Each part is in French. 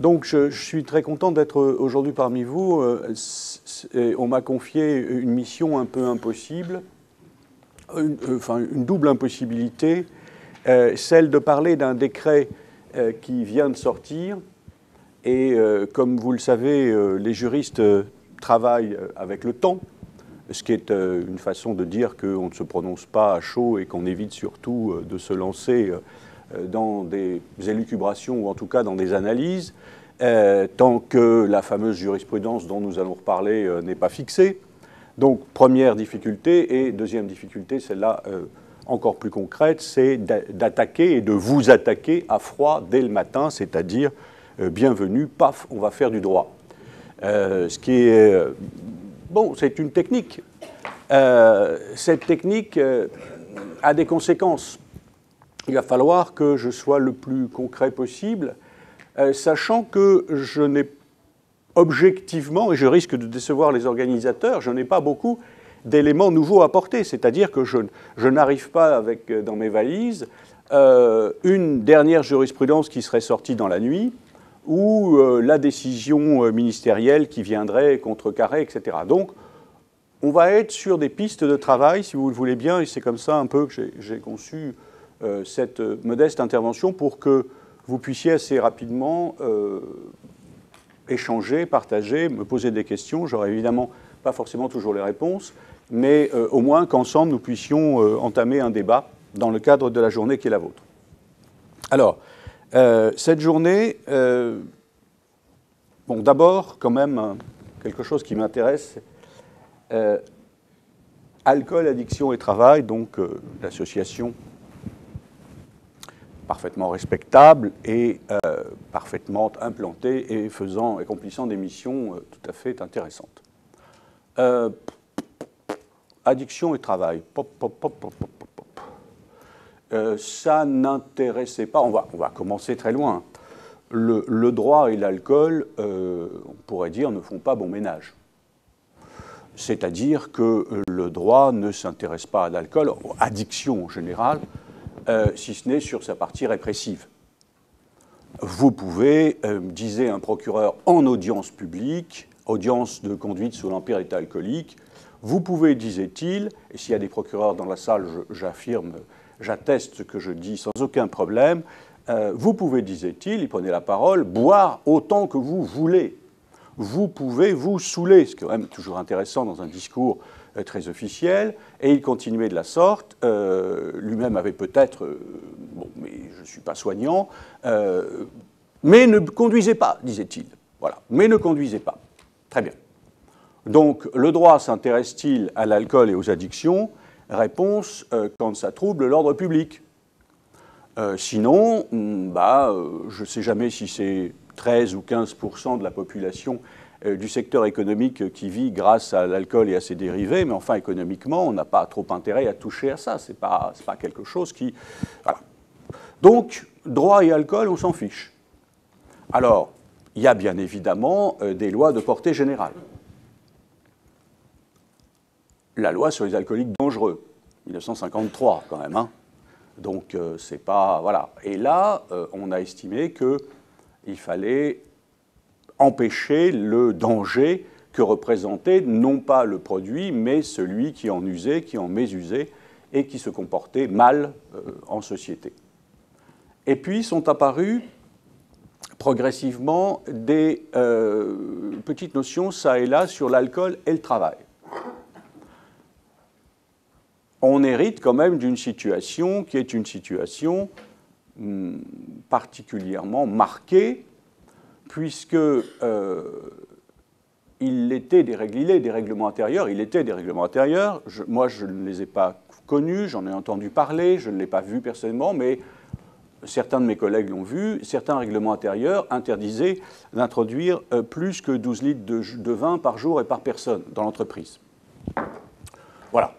Donc je suis très content d'être aujourd'hui parmi vous. On m'a confié une mission un peu impossible, une double impossibilité, celle de parler d'un décret qui vient de sortir. Et comme vous le savez, les juristes travaillent avec le temps, ce qui est une façon de dire qu'on ne se prononce pas à chaud et qu'on évite surtout de se lancer dans des élucubrations ou en tout cas dans des analyses, tant que la fameuse jurisprudence dont nous allons reparler n'est pas fixée. Donc première difficulté, et deuxième difficulté, celle-là encore plus concrète, c'est d'attaquer et de vous attaquer à froid dès le matin, c'est-à-dire bienvenue, paf, on va faire du droit. Ce qui est... bon, c'est une technique. Cette technique a des conséquences. Il va falloir que je sois le plus concret possible, sachant que je n'ai objectivement, et je risque de décevoir les organisateurs, je n'ai pas beaucoup d'éléments nouveaux à apporter. C'est-à-dire que je n'arrive pas avec, dans mes valises, une dernière jurisprudence qui serait sortie dans la nuit, ou la décision ministérielle qui viendrait contrecarrer, etc. Donc, on va être sur des pistes de travail, si vous le voulez bien, et c'est comme ça un peu que j'ai conçu cette modeste intervention pour que vous puissiez assez rapidement échanger, partager, me poser des questions. J'aurai évidemment pas forcément toujours les réponses, mais au moins qu'ensemble nous puissions entamer un débat dans le cadre de la journée qui est la vôtre. Alors, cette journée, bon, d'abord, quand même, quelque chose qui m'intéresse, Alcool, Addiction et Travail, donc l'association parfaitement respectable et parfaitement implantée et accomplissant des missions tout à fait intéressantes. Addiction et travail. Ça n'intéressait pas, on va commencer très loin. Le droit et l'alcool, on pourrait dire, ne font pas bon ménage. C'est-à-dire que le droit ne s'intéresse pas à l'alcool, addiction en général, si ce n'est sur sa partie répressive. Vous pouvez, disait un procureur en audience publique, audience de conduite sous l'empire état alcoolique, vous pouvez, disait-il, et s'il y a des procureurs dans la salle, j'atteste ce que je dis sans aucun problème, vous pouvez, disait-il, il prenait la parole, boire autant que vous voulez. Vous pouvez vous saouler, ce qui est quand même toujours intéressant dans un discours très officiel, et il continuait de la sorte. Lui-même avait peut-être, bon, mais je ne suis pas soignant, mais ne conduisez pas, disait-il. Voilà, mais ne conduisez pas. Très bien. Donc, le droit s'intéresse-t-il à l'alcool et aux addictions? Réponse, quand ça trouble l'ordre public. Sinon, je ne sais jamais si c'est 13 ou 15% de la population du secteur économique qui vit grâce à l'alcool et à ses dérivés, mais enfin, économiquement, on n'a pas trop intérêt à toucher à ça. C'est pas quelque chose qui... Voilà. Donc, droit et alcool, on s'en fiche. Alors, il y a bien évidemment des lois de portée générale. La loi sur les alcooliques dangereux, 1953 quand même, hein. Donc, c'est pas... Voilà. Et là, on a estimé qu'il fallait empêcher le danger que représentait non pas le produit, mais celui qui en usait, qui en mésusait et qui se comportait mal en société. Et puis sont apparues progressivement des petites notions, ça et là, sur l'alcool et le travail. On hérite quand même d'une situation qui est une situation particulièrement marquée, puisque il est des règlements intérieurs, moi, je ne les ai pas connus, j'en ai entendu parler, je ne l'ai pas vu personnellement, mais certains de mes collègues l'ont vu. Certains règlements intérieurs interdisaient d'introduire plus que 12 litres de vin par jour et par personne dans l'entreprise. Voilà.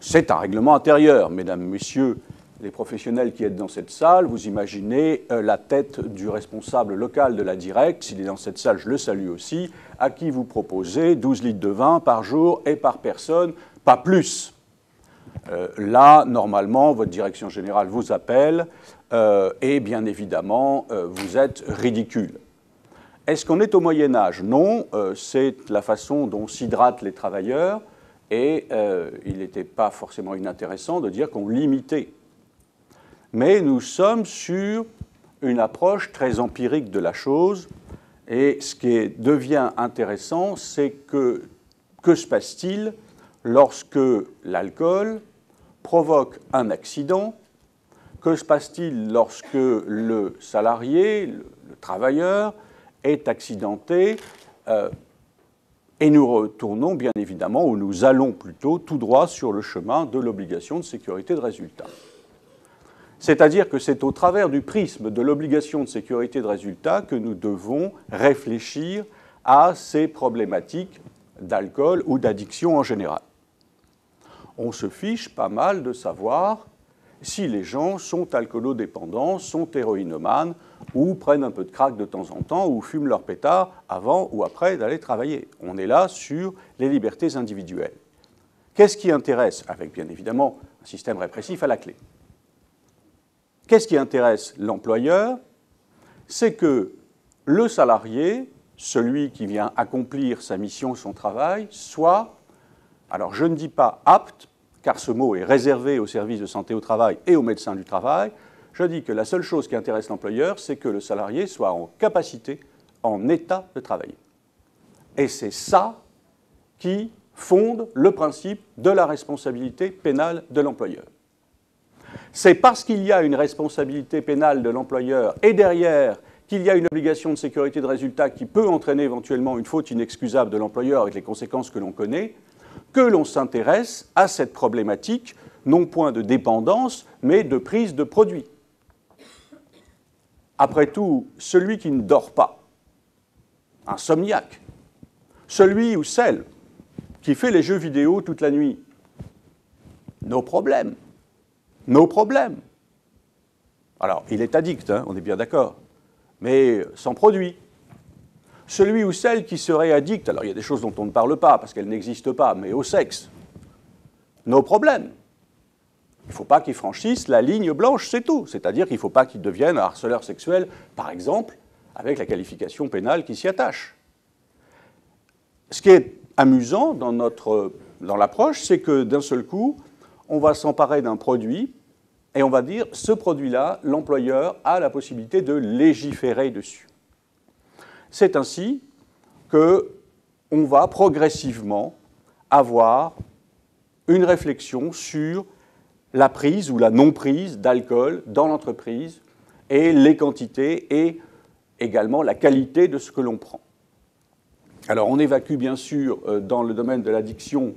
C'est un règlement intérieur, mesdames, messieurs, les professionnels qui êtes dans cette salle, vous imaginez la tête du responsable local de la Directs, s'il est dans cette salle, je le salue aussi, à qui vous proposez 12 litres de vin par jour et par personne, pas plus. Là, normalement, votre direction générale vous appelle et bien évidemment, vous êtes ridicule. Est-ce qu'on est au Moyen-Âge? Non, c'est la façon dont s'hydratent les travailleurs et il n'était pas forcément inintéressant de dire qu'on limitait. Mais nous sommes sur une approche très empirique de la chose et ce qui devient intéressant, c'est que se passe-t-il lorsque l'alcool provoque un accident? Que se passe-t-il lorsque le salarié, le travailleur, est accidenté et nous retournons bien évidemment, ou nous allons plutôt tout droit sur le chemin de l'obligation de sécurité de résultat. C'est-à-dire que c'est au travers du prisme de l'obligation de sécurité de résultat que nous devons réfléchir à ces problématiques d'alcool ou d'addiction en général. On se fiche pas mal de savoir si les gens sont alcoolodépendants, sont héroïnomanes, ou prennent un peu de crack de temps en temps, ou fument leur pétard avant ou après d'aller travailler. On est là sur les libertés individuelles. Qu'est-ce qui intéresse, avec bien évidemment un système répressif à la clé? Qu'est-ce qui intéresse l'employeur? C'est que le salarié, celui qui vient accomplir sa mission, son travail, soit, alors je ne dis pas apte, car ce mot est réservé aux services de santé au travail et aux médecins du travail, je dis que la seule chose qui intéresse l'employeur, c'est que le salarié soit en capacité, en état de travailler. Et c'est ça qui fonde le principe de la responsabilité pénale de l'employeur. C'est parce qu'il y a une responsabilité pénale de l'employeur et derrière qu'il y a une obligation de sécurité de résultat qui peut entraîner éventuellement une faute inexcusable de l'employeur avec les conséquences que l'on connaît, que l'on s'intéresse à cette problématique, non point de dépendance, mais de prise de produit. Après tout, celui qui ne dort pas, insomniaque, celui ou celle qui fait les jeux vidéo toute la nuit, nos problèmes. Alors, il est addict, hein, on est bien d'accord, mais sans produit. Celui ou celle qui serait addict, alors il y a des choses dont on ne parle pas parce qu'elles n'existent pas, mais au sexe, nos problèmes. Il ne faut pas qu'il franchisse la ligne blanche, c'est tout. C'est-à-dire qu'il ne faut pas qu'il devienne un harceleur sexuel, par exemple, avec la qualification pénale qui s'y attache. Ce qui est amusant dans l'approche, c'est que d'un seul coup, on va s'emparer d'un produit et on va dire, ce produit-là, l'employeur a la possibilité de légiférer dessus. C'est ainsi qu'on va progressivement avoir une réflexion sur la prise ou la non-prise d'alcool dans l'entreprise et les quantités et également la qualité de ce que l'on prend. Alors on évacue bien sûr dans le domaine de l'addiction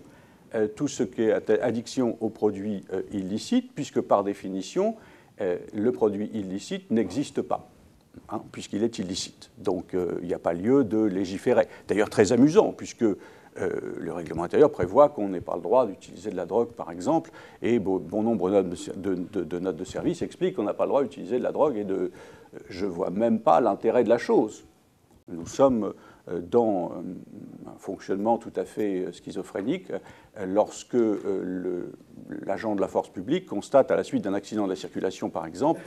tout ce qui est addiction aux produits illicites, puisque par définition, le produit illicite n'existe pas. Hein, puisqu'il est illicite. Donc il n'y a pas lieu de légiférer. D'ailleurs très amusant, puisque le règlement intérieur prévoit qu'on n'ait pas le droit d'utiliser de la drogue, par exemple, et bon nombre de notes de service expliquent qu'on n'a pas le droit d'utiliser de la drogue, et je ne vois même pas l'intérêt de la chose. Nous sommes dans un fonctionnement tout à fait schizophrénique lorsque l'agent de la force publique constate à la suite d'un accident de la circulation, par exemple,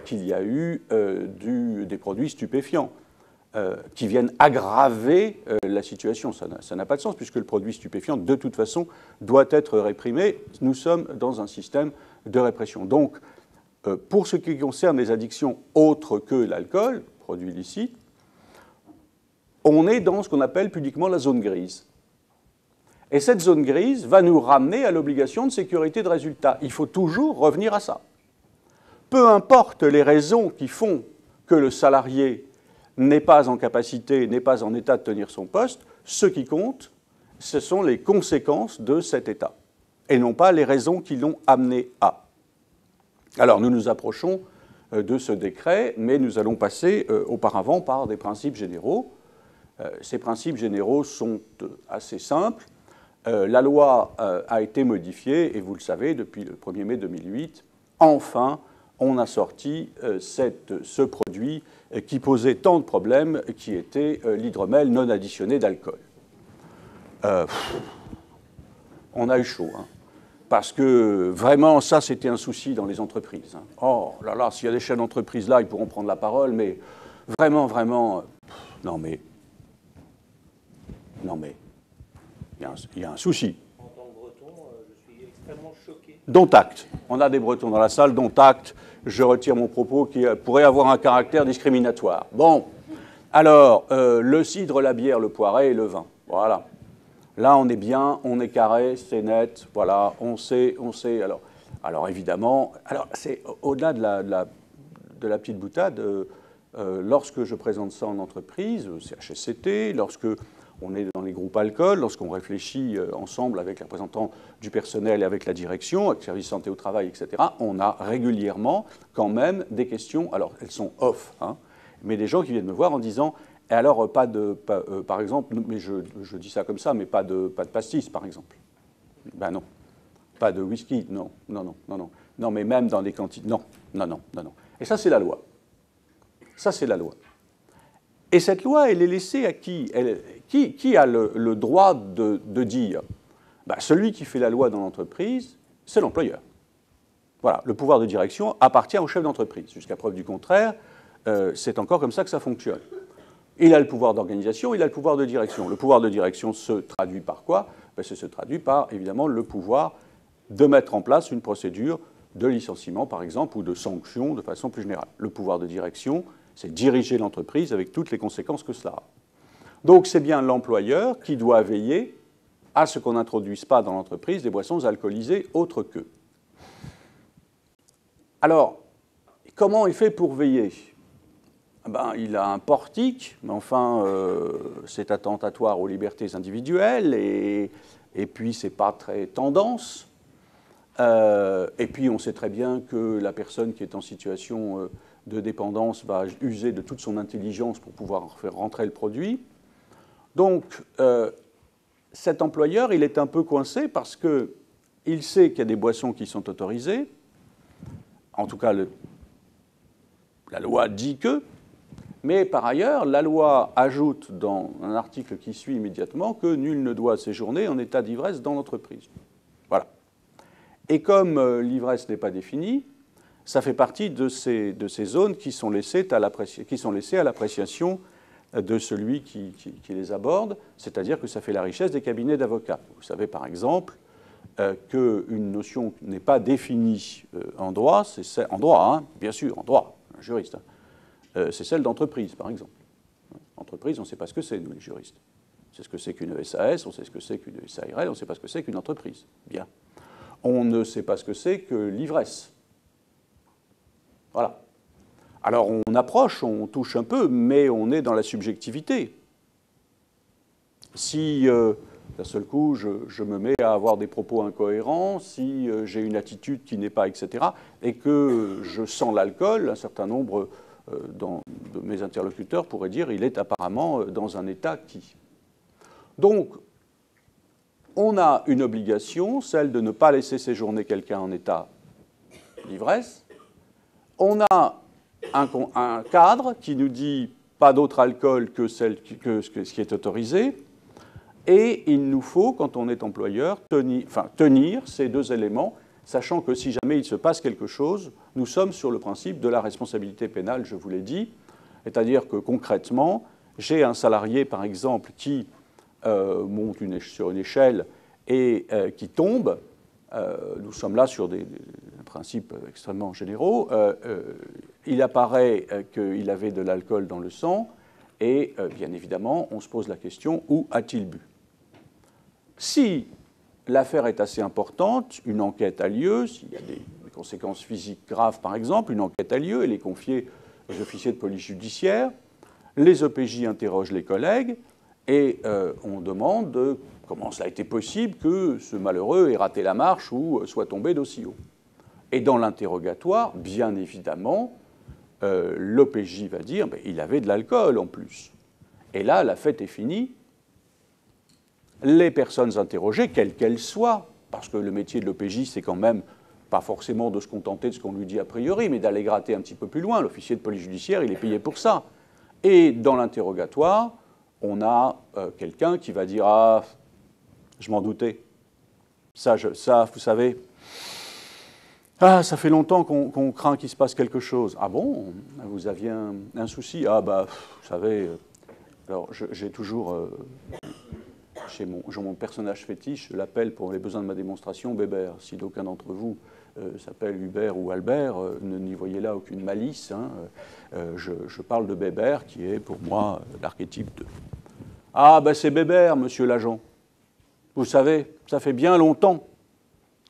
qu'il y a eu des produits stupéfiants qui viennent aggraver la situation. Ça n'a pas de sens puisque le produit stupéfiant, de toute façon, doit être réprimé. Nous sommes dans un système de répression. Donc, pour ce qui concerne les addictions autres que l'alcool, produit illicite, on est dans ce qu'on appelle pudiquement la zone grise. Et cette zone grise va nous ramener à l'obligation de sécurité de résultat. Il faut toujours revenir à ça. Peu importe les raisons qui font que le salarié n'est pas en capacité, n'est pas en état de tenir son poste, ce qui compte, ce sont les conséquences de cet état, et non pas les raisons qui l'ont amené à. Alors nous nous approchons de ce décret, mais nous allons passer auparavant par des principes généraux. Ces principes généraux sont assez simples. La loi a été modifiée, et vous le savez, depuis le 1er mai 2008, enfin, on a sorti ce produit qui posait tant de problèmes, qui était l'hydromel non additionné d'alcool. On a eu chaud. Hein. Parce que vraiment, ça, c'était un souci dans les entreprises. Oh là là, s'il y a des chefs d'entreprise là, ils pourront prendre la parole, mais vraiment, vraiment, non mais, il y a un souci. En tant que breton, je suis extrêmement choqué. Dont acte. On a des bretons dans la salle, dont acte. Je retire mon propos qui pourrait avoir un caractère discriminatoire. Bon, alors, le cidre, la bière, le poiré et le vin. Voilà. Là, on est bien, on est carré, c'est net, voilà, on sait. Alors évidemment, c'est au-delà de la petite boutade, lorsque je présente ça en entreprise, CHSCT, lorsque on est dans les groupes alcool, lorsqu'on réfléchit ensemble avec les représentants du personnel et avec la direction, avec le service santé au travail, etc., on a régulièrement quand même des questions, alors elles sont off, hein, mais des gens qui viennent me voir en disant « Et alors, par exemple, mais je dis ça comme ça, mais pas de pastis, par exemple. » Ben non. Pas de whisky, non. Non, mais même dans les cantines, non. Et ça, c'est la loi. Ça, c'est la loi. Et cette loi, elle est laissée à qui? Qui a le droit de dire? Ben, celui qui fait la loi dans l'entreprise, c'est l'employeur. Voilà, le pouvoir de direction appartient au chef d'entreprise. Jusqu'à preuve du contraire, c'est encore comme ça que ça fonctionne. Il a le pouvoir d'organisation, il a le pouvoir de direction. Le pouvoir de direction se traduit par quoi? Ben, ça se traduit par, évidemment, le pouvoir de mettre en place une procédure de licenciement, par exemple, ou de sanction de façon plus générale. Le pouvoir de direction, c'est diriger l'entreprise avec toutes les conséquences que cela a. Donc c'est bien l'employeur qui doit veiller à ce qu'on n'introduise pas dans l'entreprise des boissons alcoolisées autres qu'eux. Alors, comment il fait pour veiller? Ben, il a un portique, mais enfin, c'est attentatoire aux libertés individuelles, et puis c'est pas très tendance. Et puis on sait très bien que la personne qui est en situation de dépendance va user de toute son intelligence pour pouvoir faire rentrer le produit. Donc, cet employeur, il est un peu coincé parce qu'il sait qu'il y a des boissons qui sont autorisées. En tout cas, la loi dit que. Mais par ailleurs, la loi ajoute dans un article qui suit immédiatement que nul ne doit séjourner en état d'ivresse dans l'entreprise. Voilà. Et comme l'ivresse n'est pas définie, ça fait partie de ces zones qui sont laissées à l'appréciation de celui qui les aborde, c'est-à-dire que ça fait la richesse des cabinets d'avocats. Vous savez par exemple qu'une notion n'est pas définie en droit, en droit, hein, bien sûr, en droit, un juriste, hein, c'est celle d'entreprise, par exemple. Entreprise, on ne sait pas ce que c'est, nous, les juristes. On sait ce que c'est qu'une SAS, on sait ce que c'est qu'une SARL, on ne sait pas ce que c'est qu'une entreprise. Bien. On ne sait pas ce que c'est que l'ivresse. Voilà. Alors, on approche, on touche un peu, mais on est dans la subjectivité. Si, d'un seul coup, je me mets à avoir des propos incohérents, si j'ai une attitude qui n'est pas, etc., et que je sens l'alcool, un certain nombre de mes interlocuteurs pourraient dire il est apparemment dans un état qui. Donc, on a une obligation, celle de ne pas laisser séjourner quelqu'un en état d'ivresse. On a un cadre qui nous dit pas d'autre alcool que ce qui est autorisé. Et il nous faut, quand on est employeur, tenir ces deux éléments, sachant que si jamais il se passe quelque chose, nous sommes sur le principe de la responsabilité pénale, je vous l'ai dit. C'est-à-dire que concrètement, j'ai un salarié, par exemple, qui monte sur une échelle et qui tombe. Nous sommes là sur des principes extrêmement généraux. Il apparaît qu'il avait de l'alcool dans le sang et, bien évidemment, on se pose la question, où a-t-il bu? Si l'affaire est assez importante, une enquête a lieu, s'il y a des conséquences physiques graves, par exemple, une enquête a lieu, elle est confiée aux officiers de police judiciaire, les OPJ interrogent les collègues et on demande comment cela a été possible que ce malheureux ait raté la marche ou soit tombé d'aussi haut. Et dans l'interrogatoire, bien évidemment, l'OPJ va dire il avait de l'alcool en plus. Et là, la fête est finie. Les personnes interrogées, quelles qu'elles soient, parce que le métier de l'OPJ, c'est quand même pas forcément de se contenter de ce qu'on lui dit a priori, mais d'aller gratter un petit peu plus loin. L'officier de police judiciaire, il est payé pour ça. Et dans l'interrogatoire, on a quelqu'un qui va dire « Ah, je m'en doutais. Ça, vous savez, ah, ça fait longtemps qu'on craint qu'il se passe quelque chose. Ah bon? Vous aviez un souci? Ah bah, vous savez, alors j'ai toujours, chez mon personnage fétiche, je l'appelle pour les besoins de ma démonstration Bébert. Si d'aucun d'entre vous s'appelle Hubert ou Albert, n'y voyez là aucune malice. Hein. Je parle de Bébert, qui est pour moi l'archétype de... Ah ben c'est Bébert, monsieur l'agent. Vous savez, ça fait bien longtemps.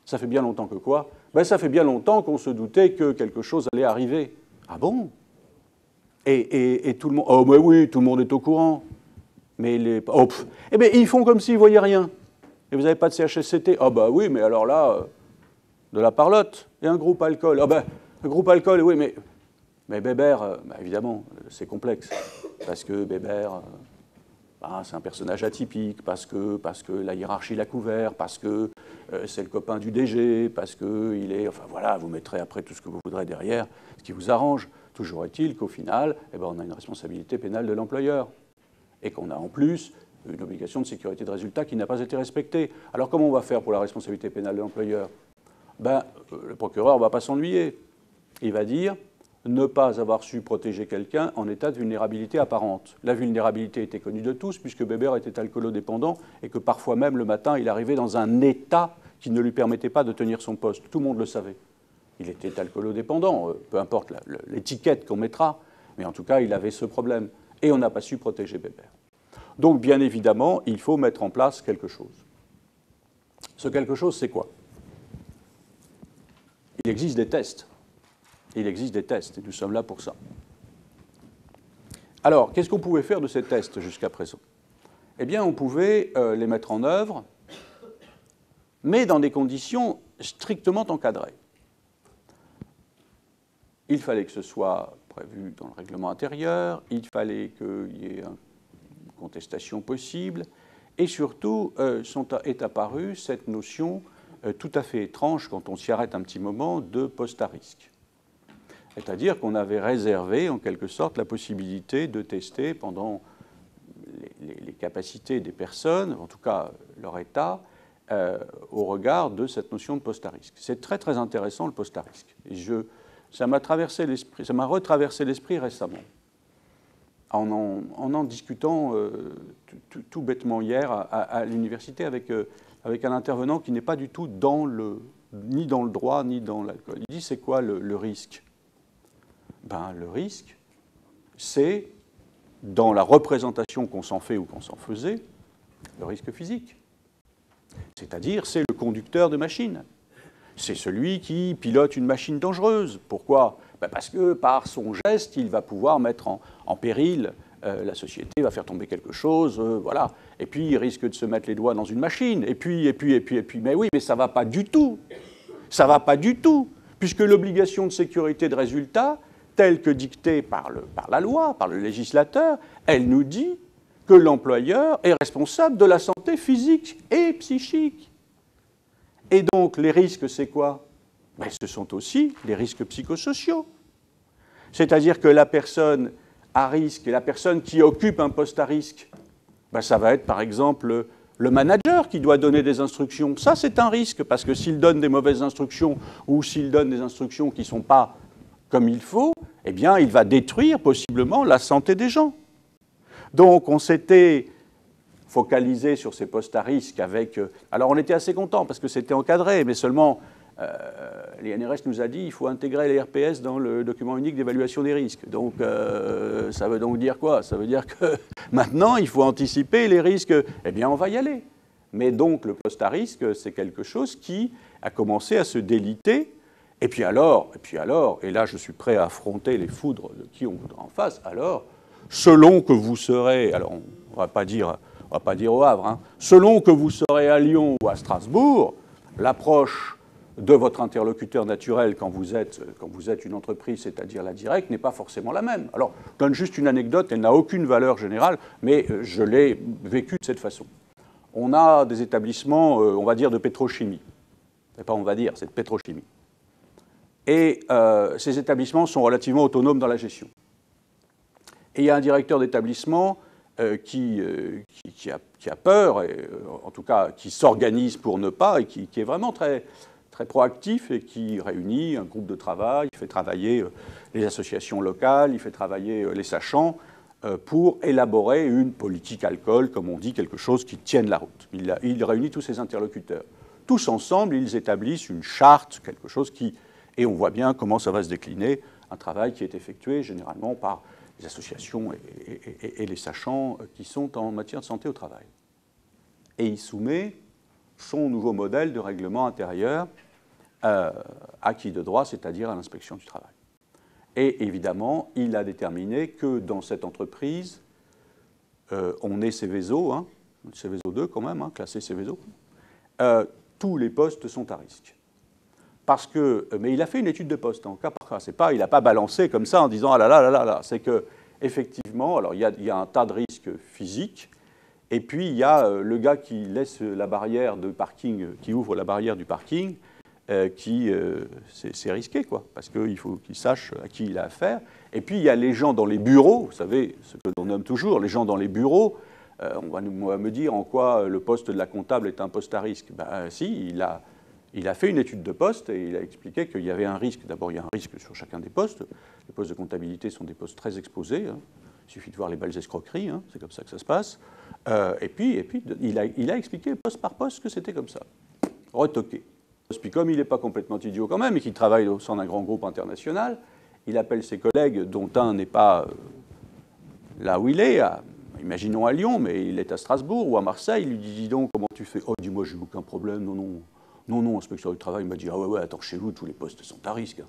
Ça fait bien longtemps que quoi? Ben ça fait bien longtemps qu'on se doutait que quelque chose allait arriver. Ah bon? Et tout le monde... Oh ben oui, tout le monde est au courant. Mais les... Oh, eh bien, ils font comme s'ils ne voyaient rien. Et vous n'avez pas de CHSCT? Ah bah oui, mais alors là, de la parlotte. Et un groupe alcool. Ah ben, un groupe alcool, oui, mais Bébert, bah évidemment, c'est complexe. Parce que Bébert, c'est un personnage atypique, parce que la hiérarchie l'a couvert, parce que c'est le copain du DG, parce qu'il est... Enfin voilà, vous mettrez après tout ce que vous voudrez derrière, ce qui vous arrange. Toujours est-il qu'au final, eh ben, on a une responsabilité pénale de l'employeur. Et qu'on a en plus une obligation de sécurité de résultat qui n'a pas été respectée. Alors comment on va faire pour la responsabilité pénale de l'employeur? Ben, le procureur ne va pas s'ennuyer. Il va dire ne pas avoir su protéger quelqu'un en état de vulnérabilité apparente. La vulnérabilité était connue de tous puisque Bébert était alcoolodépendant et que parfois même le matin il arrivait dans un état qui ne lui permettait pas de tenir son poste. Tout le monde le savait. Il était alcoolodépendant, peu importe l'étiquette qu'on mettra, mais en tout cas il avait ce problème. Et on n'a pas su protéger Bébert. Donc, bien évidemment, il faut mettre en place quelque chose. Ce quelque chose, c'est quoi? Il existe des tests. Il existe des tests, et nous sommes là pour ça. Alors, qu'est-ce qu'on pouvait faire de ces tests jusqu'à présent? Eh bien, on pouvait les mettre en œuvre, mais dans des conditions strictement encadrées. Il fallait que ce soit prévu dans le règlement intérieur, il fallait qu'il y ait une contestation possible, et surtout est apparue cette notion tout à fait étrange, quand on s'y arrête un petit moment, de poste à risque. C'est-à-dire qu'on avait réservé, en quelque sorte, la possibilité de tester pendant les capacités des personnes, en tout cas leur état, au regard de cette notion de poste à risque. C'est très très intéressant, le poste à risque. Et ça m'a retraversé l'esprit récemment, en discutant tout bêtement hier à l'université avec un intervenant qui n'est pas du tout ni dans le droit ni dans l'alcool. Il dit, c'est quoi le risque? Ben, le risque, c'est, dans la représentation qu'on s'en fait ou qu'on s'en faisait, le risque physique. C'est-à-dire, c'est le conducteur de machine. C'est celui qui pilote une machine dangereuse. Pourquoi? Ben parce que par son geste, il va pouvoir mettre en péril la société, va faire tomber quelque chose, voilà. Et puis, il risque de se mettre les doigts dans une machine. Et puis, mais oui, mais ça ne va pas du tout. Ça ne va pas du tout. Puisque l'obligation de sécurité de résultat, telle que dictée par la loi, par le législateur, elle nous dit que l'employeur est responsable de la santé physique et psychique. Et donc, les risques, c'est quoi? Ben, ce sont aussi les risques psychosociaux. C'est-à-dire que la personne à risque et la personne qui occupe un poste à risque, ben, ça va être par exemple le manager qui doit donner des instructions. Ça, c'est un risque, parce que s'il donne des mauvaises instructions ou s'il donne des instructions qui ne sont pas comme il faut, eh bien, il va détruire possiblement la santé des gens. Donc, on s'était focalisé sur ces postes à risque avec... alors, on était assez contents parce que c'était encadré, mais seulement, l'INRS nous a dit qu'il faut intégrer les RPS dans le document unique d'évaluation des risques. Donc, ça veut donc dire quoi? Ça veut dire que maintenant, il faut anticiper les risques. Eh bien, on va y aller. Mais donc, le poste à risque, c'est quelque chose qui a commencé à se déliter. Et puis alors, et là je suis prêt à affronter les foudres de qui on voudra en face, alors, selon que vous serez, alors on ne va pas dire au Havre, hein, selon que vous serez à Lyon ou à Strasbourg, l'approche de votre interlocuteur naturel quand vous êtes une entreprise, c'est-à-dire la directe, n'est pas forcément la même. Alors, je donne juste une anecdote, elle n'a aucune valeur générale, mais je l'ai vécu de cette façon. On a des établissements, on va dire, de pétrochimie. C'est pas on va dire, c'est de pétrochimie. Et ces établissements sont relativement autonomes dans la gestion. Et il y a un directeur d'établissement qui a peur, et, en tout cas qui s'organise pour ne pas, et qui est vraiment très, très proactif et qui réunit un groupe de travail, il fait travailler les associations locales, il fait travailler les sachants pour élaborer une politique alcool, comme on dit, quelque chose qui tienne la route. Il réunit tous ses interlocuteurs. Tous ensemble, ils établissent une charte, quelque chose qui... Et on voit bien comment ça va se décliner, un travail qui est effectué généralement par les associations et les sachants qui sont en matière de santé au travail. Et il soumet son nouveau modèle de règlement intérieur acquis de droit, c'est-à-dire à l'inspection du travail. Et évidemment, il a déterminé que dans cette entreprise, on est Céveso, hein, Céveso 2 quand même, hein, classé Céveso, tous les postes sont à risque. Parce que, mais il a fait une étude de poste, en cas par cas. C'est pas, il n'a pas balancé comme ça en disant ah là là là là là. C'est que effectivement, alors il y a un tas de risques physiques, et puis il y a le gars qui laisse la barrière de parking, qui ouvre la barrière du parking, c'est risqué, quoi, parce qu'il faut qu'il sache à qui il a affaire. Et puis il y a les gens dans les bureaux, vous savez, ce que l'on nomme toujours, les gens dans les bureaux. On va me dire en quoi le poste de la comptable est un poste à risque. Ben si, il a fait une étude de poste et il a expliqué qu'il y avait un risque. D'abord, il y a un risque sur chacun des postes. Les postes de comptabilité sont des postes très exposés. Hein. Il suffit de voir les belles escroqueries, hein. C'est comme ça que ça se passe. Et puis il a expliqué poste par poste que c'était comme ça. Retoqué. Puis comme il n'est pas complètement idiot quand même et qu'il travaille au sein d'un grand groupe international, il appelle ses collègues, dont un n'est pas là où il est, imaginons à Lyon, mais il est à Strasbourg ou à Marseille. Il lui dit, dis donc, comment tu fais? Oh, dis-moi, j'ai aucun problème, non, inspecteur du travail. Il m'a dit, ah ouais, attends, chez vous, tous les postes sont à risque.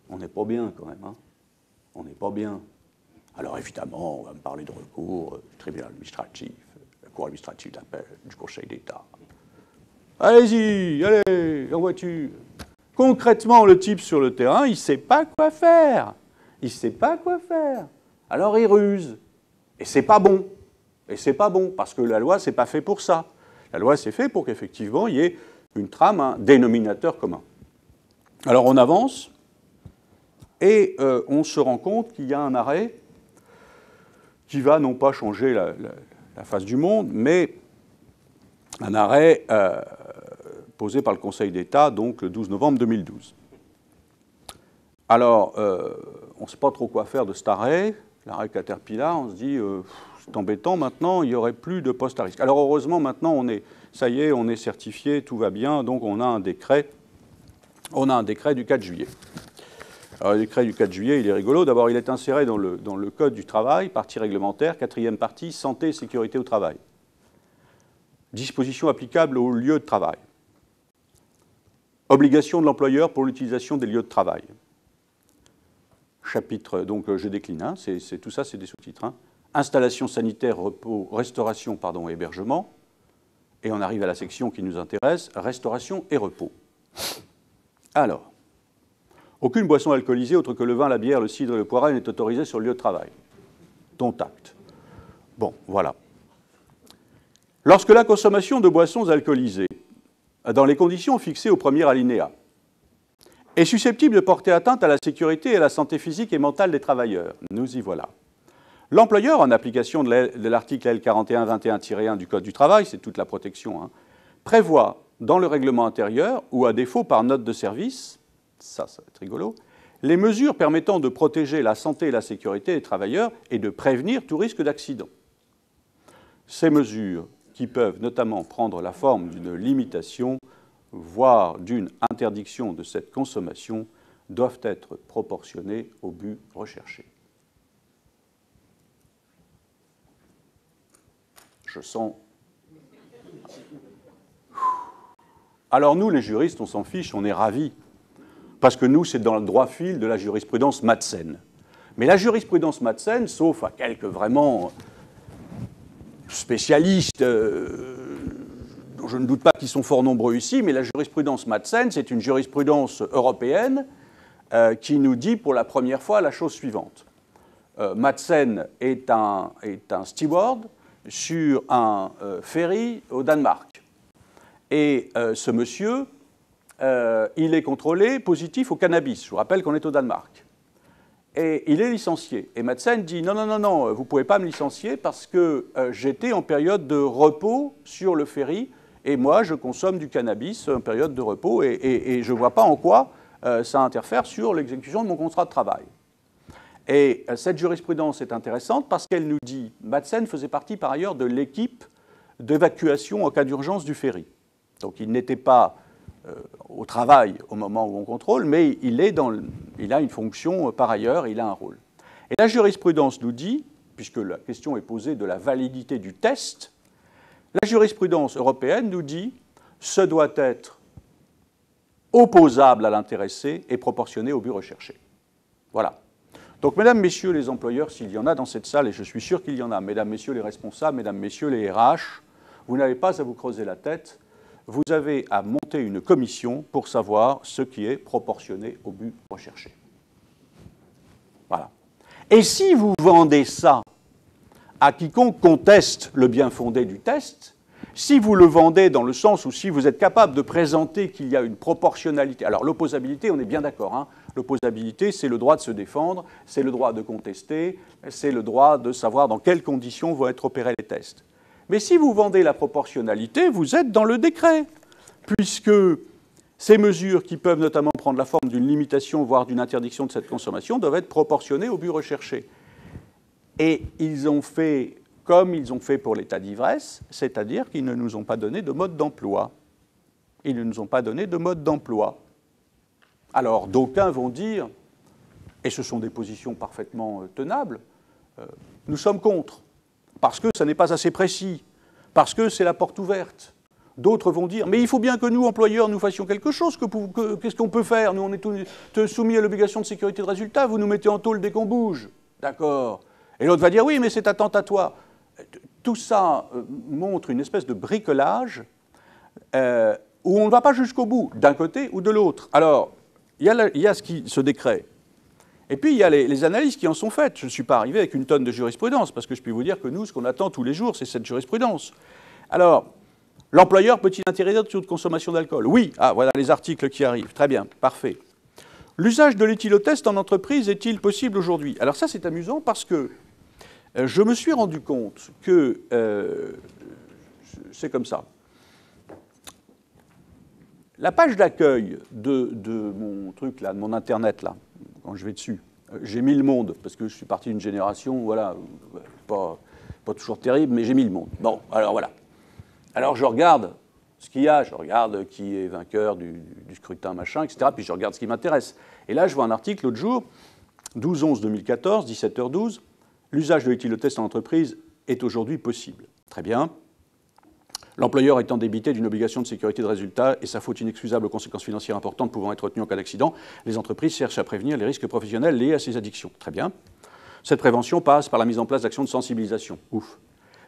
On n'est pas bien quand même, hein. On n'est pas bien. Alors évidemment, on va me parler de recours du tribunal administratif, la cour administrative d'appel, du Conseil d'État. Allez-y, allez, en voiture. Concrètement, le type sur le terrain, il ne sait pas quoi faire. Il ne sait pas quoi faire. Alors il ruse. Et c'est pas bon. Et c'est pas bon, parce que la loi, c'est pas fait pour ça. La loi, c'est fait pour qu'effectivement, il y ait une trame, un dénominateur commun. Alors on avance, et on se rend compte qu'il y a un arrêt qui va non pas changer la face du monde, mais un arrêt posé par le Conseil d'État, donc le 12 novembre 2012. Alors, on ne sait pas trop quoi faire de cet arrêt, l'arrêt Caterpillar, on se dit, c'est embêtant, maintenant, il n'y aurait plus de poste à risque. Alors, heureusement, maintenant, ça y est, on est certifié, tout va bien, donc on a un décret du 4 juillet. Alors, le décret du 4 juillet, il est rigolo. D'abord, il est inséré dans le Code du travail, partie réglementaire, 4e partie, santé et sécurité au travail. Dispositions applicables aux lieux de travail. Obligation de l'employeur pour l'utilisation des lieux de travail. Chapitre, donc je décline, hein, tout ça, c'est des sous-titres. Hein. Installation sanitaire, repos, restauration, pardon, et hébergement. Et on arrive à la section qui nous intéresse, restauration et repos. Alors, aucune boisson alcoolisée autre que le vin, la bière, le cidre et le poiré n'est autorisée sur le lieu de travail. Dont acte. Bon, voilà. Lorsque la consommation de boissons alcoolisées, dans les conditions fixées au premier alinéa, est susceptible de porter atteinte à la sécurité et à la santé physique et mentale des travailleurs, nous y voilà. L'employeur, en application de l'article L4121-1 du Code du travail, c'est toute la protection, hein, prévoit dans le règlement intérieur, ou à défaut par note de service, ça va être rigolo, les mesures permettant de protéger la santé et la sécurité des travailleurs et de prévenir tout risque d'accident. Ces mesures, qui peuvent notamment prendre la forme d'une limitation, voire d'une interdiction de cette consommation, doivent être proportionnées au but recherché. Je sens... Alors nous, les juristes, on s'en fiche, on est ravis, parce que nous, c'est dans le droit fil de la jurisprudence Madsen. Mais la jurisprudence Madsen, sauf à quelques vraiment spécialistes, dont je ne doute pas qu'ils sont fort nombreux ici, mais la jurisprudence Madsen, c'est une jurisprudence européenne qui nous dit pour la première fois la chose suivante. Madsen est un steward sur un ferry au Danemark. Et ce monsieur, il est contrôlé positif au cannabis. Je vous rappelle qu'on est au Danemark. Et il est licencié. Et Madsen dit non, non, non, non, vous ne pouvez pas me licencier parce que j'étais en période de repos sur le ferry et moi, je consomme du cannabis en période de repos et je ne vois pas en quoi ça interfère sur l'exécution de mon contrat de travail. Et cette jurisprudence est intéressante parce qu'elle nous dit, Madsen faisait partie par ailleurs de l'équipe d'évacuation en cas d'urgence du ferry. Donc il n'était pas au travail au moment où on contrôle, mais il a une fonction par ailleurs, il a un rôle. Et la jurisprudence nous dit, puisque la question est posée de la validité du test, la jurisprudence européenne nous dit ce doit être opposable à l'intéressé et proportionné au but recherché. Voilà. Donc, mesdames, messieurs les employeurs, s'il y en a dans cette salle, et je suis sûr qu'il y en a, mesdames, messieurs les responsables, mesdames, messieurs les RH, vous n'avez pas à vous creuser la tête, vous avez à monter une commission pour savoir ce qui est proportionné au but recherché. Voilà. Et si vous vendez ça à quiconque conteste le bien fondé du test, si vous le vendez dans le sens où si vous êtes capable de présenter qu'il y a une proportionnalité, alors l'opposabilité, on est bien d'accord, hein, l'opposabilité, c'est le droit de se défendre, c'est le droit de contester, c'est le droit de savoir dans quelles conditions vont être opérés les tests. Mais si vous vendez la proportionnalité, vous êtes dans le décret, puisque ces mesures qui peuvent notamment prendre la forme d'une limitation, voire d'une interdiction de cette consommation, doivent être proportionnées au but recherché. Et ils ont fait comme ils ont fait pour l'état d'ivresse, c'est-à-dire qu'ils ne nous ont pas donné de mode d'emploi. Ils ne nous ont pas donné de mode d'emploi. Alors, d'aucuns vont dire, et ce sont des positions parfaitement tenables, nous sommes contre, parce que ça n'est pas assez précis, parce que c'est la porte ouverte. D'autres vont dire, mais il faut bien que nous, employeurs, nous fassions quelque chose, qu'est-ce qu'on peut faire? Nous, on est soumis à l'obligation de sécurité de résultat, vous nous mettez en tôle dès qu'on bouge. D'accord. Et l'autre va dire, oui, mais c'est attentatoire. Tout ça montre une espèce de bricolage où on ne va pas jusqu'au bout, d'un côté ou de l'autre. Alors, il y a ce décret. Et puis, il y a les analyses qui en sont faites. Je ne suis pas arrivé avec une tonne de jurisprudence, parce que je peux vous dire que nous, ce qu'on attend tous les jours, c'est cette jurisprudence. Alors, l'employeur peut-il interdire toute consommation d'alcool? Oui. Ah, voilà les articles qui arrivent. Très bien, parfait. L'usage de l'éthylotest en entreprise est-il possible aujourd'hui? Alors ça, c'est amusant parce que je me suis rendu compte que c'est comme ça. La page d'accueil de mon truc, là, de mon Internet, là, quand je vais dessus, j'ai mis le monde, parce que je suis parti d'une génération, voilà, pas toujours terrible, mais j'ai mis le monde. Bon, alors voilà. Alors je regarde ce qu'il y a, je regarde qui est vainqueur du scrutin, machin, etc., puis je regarde ce qui m'intéresse. Et là, je vois un article l'autre jour, 12/11/2014, 17h12, l'usage de l'éthylotest en entreprise est aujourd'hui possible. Très bien. L'employeur étant débité d'une obligation de sécurité de résultat et sa faute inexcusable aux conséquences financières importantes pouvant être retenues en cas d'accident, les entreprises cherchent à prévenir les risques professionnels liés à ces addictions. Très bien. Cette prévention passe par la mise en place d'actions de sensibilisation. Ouf.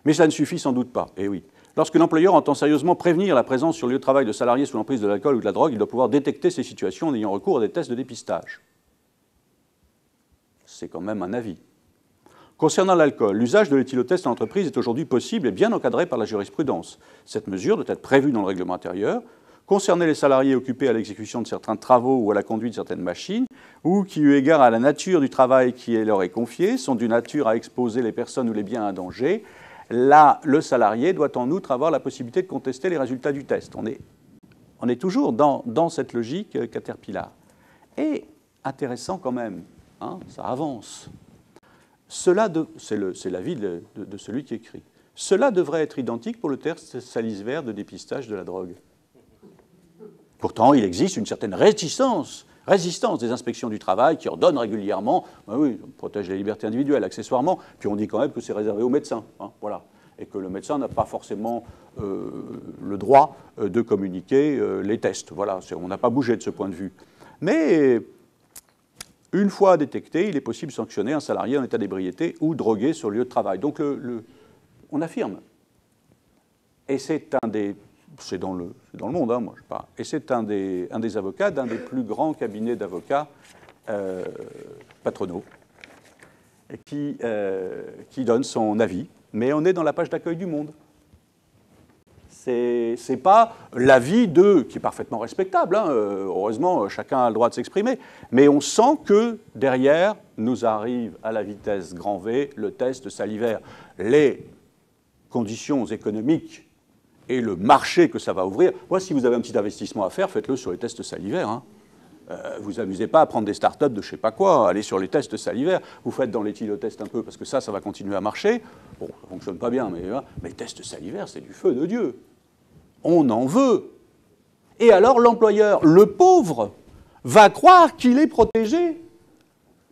Mais ça ne suffit sans doute pas. Eh oui. Lorsque l'employeur entend sérieusement prévenir la présence sur le lieu de travail de salariés sous l'emprise de l'alcool ou de la drogue, il doit pouvoir détecter ces situations en ayant recours à des tests de dépistage. C'est quand même un avis. Concernant l'alcool, l'usage de l'éthylotest en entreprise est aujourd'hui possible et bien encadré par la jurisprudence. Cette mesure doit être prévue dans le règlement intérieur, concerner les salariés occupés à l'exécution de certains travaux ou à la conduite de certaines machines, ou qui, eu égard à la nature du travail qui leur est confié, sont d'une nature à exposer les personnes ou les biens à un danger. Là, le salarié doit en outre avoir la possibilité de contester les résultats du test. On est toujours dans cette logique Caterpillar. Et intéressant quand même, hein, ça avance. C'est l'avis de celui qui écrit. Cela devrait être identique pour le test salivaire de dépistage de la drogue. Pourtant, il existe une certaine résistance des inspections du travail qui ordonnent régulièrement, ben oui, on protège les libertés individuelles accessoirement, puis on dit quand même que c'est réservé aux médecins, hein, voilà, et que le médecin n'a pas forcément le droit de communiquer les tests. Voilà, on n'a pas bougé de ce point de vue. Mais une fois détecté, il est possible de sanctionner un salarié en état d'ébriété ou drogué sur le lieu de travail. Donc on affirme. Et c'est dans le monde, hein, moi je sais pas. Et c'est un des avocats d'un des plus grands cabinets d'avocats patronaux qui donne son avis. Mais on est dans la page d'accueil du Monde. C'est pas l'avis qui est parfaitement respectable, hein. Heureusement, chacun a le droit de s'exprimer. Mais on sent que derrière nous arrive à la vitesse grand V le test salivaire. Les conditions économiques et le marché que ça va ouvrir. Moi, si vous avez un petit investissement à faire, faites-le sur les tests salivaires, hein. Vous amusez pas à prendre des startups de je sais pas quoi, allez sur les tests salivaires, vous faites dans l'éthylotest un peu, parce que ça va continuer à marcher. Bon, ça fonctionne pas bien, mais les tests salivaires, c'est du feu de Dieu. On en veut. Et alors, l'employeur, le pauvre, va croire qu'il est protégé,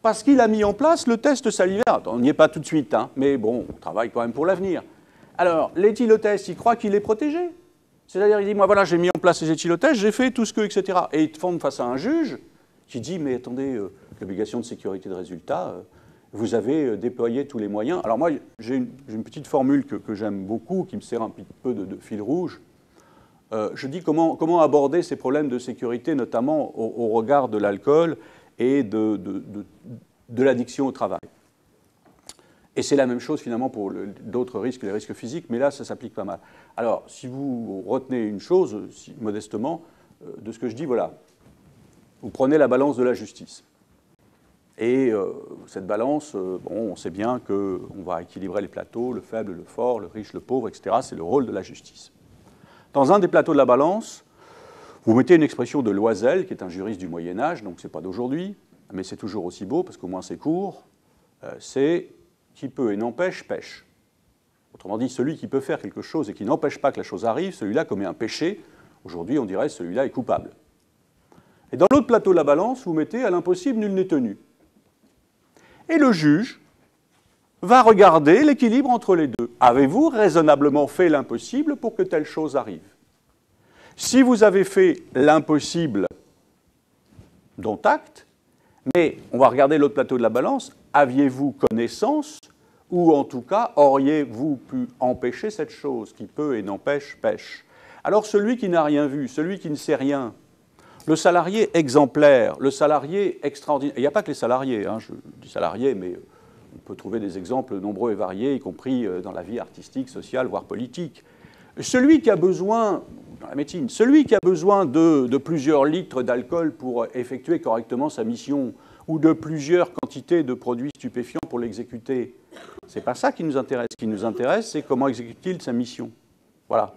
parce qu'il a mis en place le test salivaire. Attends, on n'y est pas tout de suite, hein, mais bon, on travaille quand même pour l'avenir. Alors, l'éthylotest, il croit qu'il est protégé. C'est-à-dire, il dit, moi, voilà, j'ai mis en place les éthylotests, j'ai fait tout ce que, etc. Et il te forme face à un juge qui dit, mais attendez, l'obligation de sécurité de résultat, vous avez déployé tous les moyens. Alors moi, j'ai une petite formule que j'aime beaucoup, qui me sert un petit peu de fil rouge. Je dis comment aborder ces problèmes de sécurité, notamment au regard de l'alcool et de l'addiction au travail. Et c'est la même chose finalement pour d'autres risques, les risques physiques, mais là, ça s'applique pas mal. Alors, si vous retenez une chose, modestement, de ce que je dis, voilà, vous prenez la balance de la justice. Et cette balance, bon, on sait bien qu'on va équilibrer les plateaux, le faible, le fort, le riche, le pauvre, etc. C'est le rôle de la justice. Dans un des plateaux de la balance, vous mettez une expression de Loisel, qui est un juriste du Moyen-Âge, donc ce n'est pas d'aujourd'hui, mais c'est toujours aussi beau, parce qu'au moins c'est court, c'est « qui peut et n'empêche, pêche ». Autrement dit, celui qui peut faire quelque chose et qui n'empêche pas que la chose arrive, celui-là commet un péché. Aujourd'hui, on dirait celui-là est coupable. Et dans l'autre plateau de la balance, vous mettez « à l'impossible, nul n'est tenu ». Et le juge va regarder l'équilibre entre les deux. Avez-vous raisonnablement fait l'impossible pour que telle chose arrive? Si vous avez fait l'impossible, dont acte, mais on va regarder l'autre plateau de la balance, aviez-vous connaissance ou en tout cas auriez-vous pu empêcher cette chose qui peut et n'empêche pêche? Alors celui qui n'a rien vu, celui qui ne sait rien, le salarié exemplaire, le salarié extraordinaire, il n'y a pas que les salariés, hein, je dis salariés, mais on peut trouver des exemples nombreux et variés, y compris dans la vie artistique, sociale, voire politique. Celui qui a besoin, dans la médecine, celui qui a besoin de plusieurs litres d'alcool pour effectuer correctement sa mission, ou de plusieurs quantités de produits stupéfiants pour l'exécuter, ce n'est pas ça qui nous intéresse. Ce qui nous intéresse, c'est comment exécute-t-il sa mission. Voilà.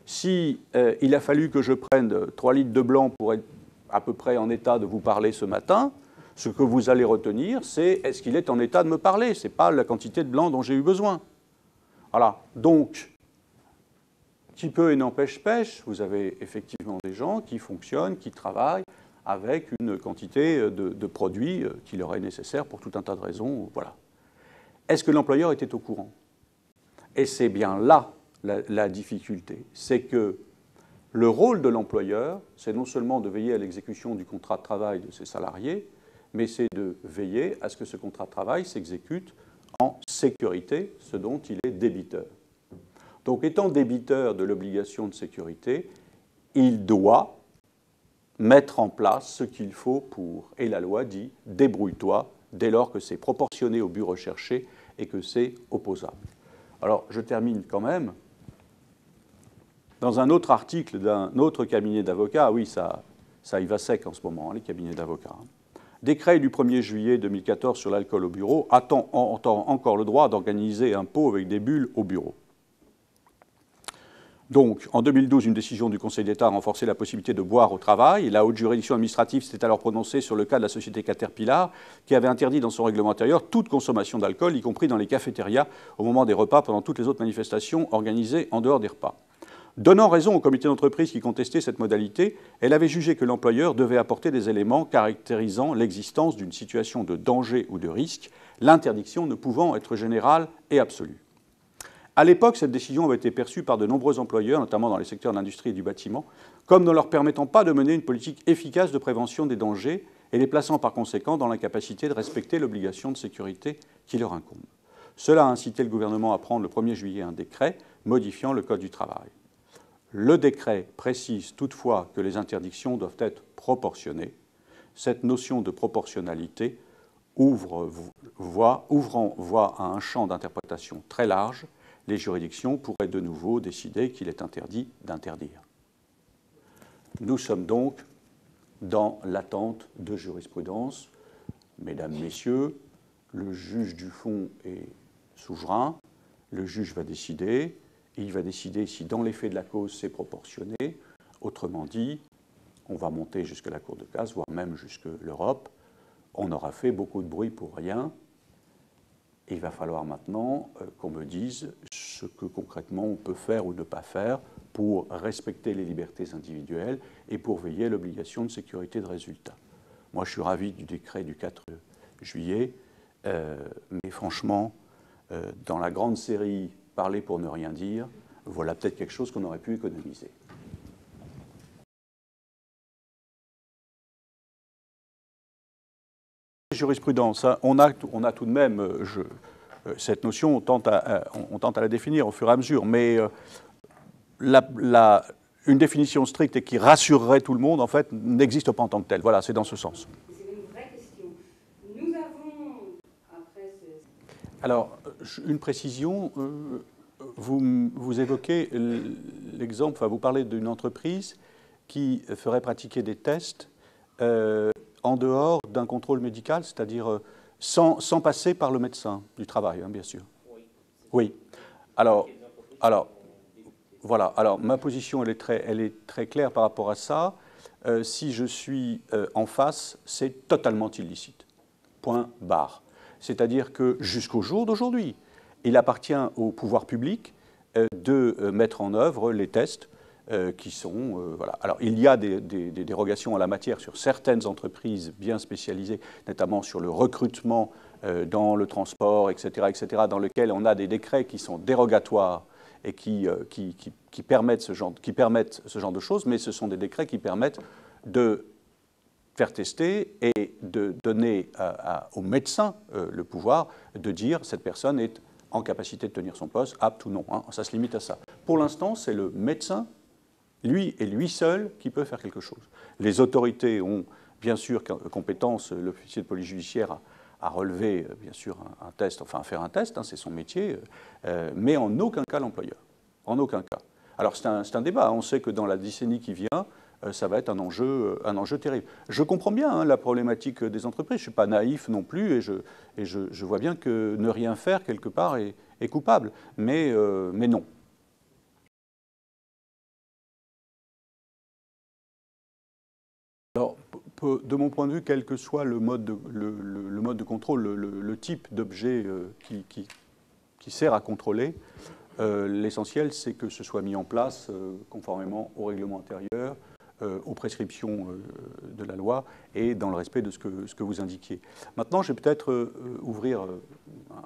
Si il a fallu que je prenne 3 litres de blanc pour être à peu près en état de vous parler ce matin, ce que vous allez retenir, c'est est-ce qu'il est en état de me parler? Ce n'est pas la quantité de blanc dont j'ai eu besoin. Voilà. Donc, qui peut et n'empêche pêche, vous avez effectivement des gens qui fonctionnent, qui travaillent avec une quantité de produits qui leur est nécessaire pour tout un tas de raisons. Voilà. Est-ce que l'employeur était au courant? Et c'est bien là la difficulté. C'est que le rôle de l'employeur, c'est non seulement de veiller à l'exécution du contrat de travail de ses salariés, mais c'est de veiller à ce que ce contrat de travail s'exécute en sécurité, ce dont il est débiteur. Donc, étant débiteur de l'obligation de sécurité, il doit mettre en place ce qu'il faut pour. Et la loi dit « débrouille-toi » dès lors que c'est proportionné au but recherché et que c'est opposable. Alors, je termine quand même. Dans un autre article d'un autre cabinet d'avocats, oui, ça y va sec en ce moment, hein, les cabinets d'avocats. Décret du 1er juillet 2014 sur l'alcool au bureau attend encore le droit d'organiser un pot avec des bulles au bureau. Donc, en 2012, une décision du Conseil d'État a renforcé la possibilité de boire au travail. La haute juridiction administrative s'était alors prononcée sur le cas de la société Caterpillar, qui avait interdit dans son règlement intérieur toute consommation d'alcool, y compris dans les cafétérias, au moment des repas, pendant toutes les autres manifestations organisées en dehors des repas. Donnant raison au comité d'entreprise qui contestait cette modalité, elle avait jugé que l'employeur devait apporter des éléments caractérisant l'existence d'une situation de danger ou de risque, l'interdiction ne pouvant être générale et absolue. À l'époque, cette décision avait été perçue par de nombreux employeurs, notamment dans les secteurs de l'industrie et du bâtiment, comme ne leur permettant pas de mener une politique efficace de prévention des dangers et les plaçant par conséquent dans l'incapacité de respecter l'obligation de sécurité qui leur incombe. Cela a incité le gouvernement à prendre le 1er juillet un décret modifiant le Code du travail. Le décret précise toutefois que les interdictions doivent être proportionnées. Cette notion de proportionnalité ouvrant voie à un champ d'interprétation très large les juridictions pourraient de nouveau décider qu'il est interdit d'interdire. Nous sommes donc dans l'attente de jurisprudence. Mesdames, Messieurs, le juge du fond est souverain, le juge va décider, il va décider si dans les faits de la cause c'est proportionné. Autrement dit, on va monter jusqu'à la Cour de casse, voire même jusqu'à l'Europe. On aura fait beaucoup de bruit pour rien. Il va falloir maintenant qu'on me dise ce que concrètement on peut faire ou ne pas faire pour respecter les libertés individuelles et pour veiller à l'obligation de sécurité de résultat. Moi, je suis ravi du décret du 4 juillet, mais franchement, dans la grande série « Parler pour ne rien dire », voilà peut-être quelque chose qu'on aurait pu économiser. Jurisprudence, hein, on a tout de même, cette notion, on tente à la définir au fur et à mesure, mais une définition stricte et qui rassurerait tout le monde, en fait, n'existe pas en tant que telle. Voilà, c'est dans ce sens. C'est une vraie question. Nous avons, après Alors, une précision, vous évoquez l'exemple, enfin, vous parlez d'une entreprise qui ferait pratiquer des tests en dehors d'un contrôle médical, c'est-à-dire sans passer par le médecin du travail, hein, bien sûr. Oui. Alors, voilà. Alors, ma position, elle est très claire par rapport à ça. Si je suis en face, c'est totalement illicite. Point barre. C'est-à-dire que jusqu'au jour d'aujourd'hui, il appartient au pouvoir public de mettre en œuvre les tests qui sont... voilà. Alors, il y a des dérogations à la matière sur certaines entreprises bien spécialisées, notamment sur le recrutement dans le transport, etc., dans lesquels on a des décrets qui sont dérogatoires et qui permettent ce genre de choses, mais ce sont des décrets qui permettent de faire tester et de donner aux médecins le pouvoir de dire cette personne est en capacité de tenir son poste, apte ou non. Hein, ça se limite à ça. Pour l'instant, c'est le médecin, lui et lui seul, qui peut faire quelque chose. Les autorités ont bien sûr compétence, l'officier de police judiciaire à relever, bien sûr, un test, enfin à faire un test, hein, c'est son métier, mais en aucun cas l'employeur. En aucun cas. Alors c'est un débat, on sait que dans la décennie qui vient, ça va être un enjeu terrible. Je comprends bien hein, la problématique des entreprises, je ne suis pas naïf non plus, et je vois bien que ne rien faire, quelque part, est coupable, mais non. Alors, de mon point de vue, quel que soit le mode de contrôle, le type d'objet qui sert à contrôler, l'essentiel, c'est que ce soit mis en place conformément au règlement intérieur, aux prescriptions de la loi et dans le respect de ce que vous indiquiez. Maintenant, je vais peut-être ouvrir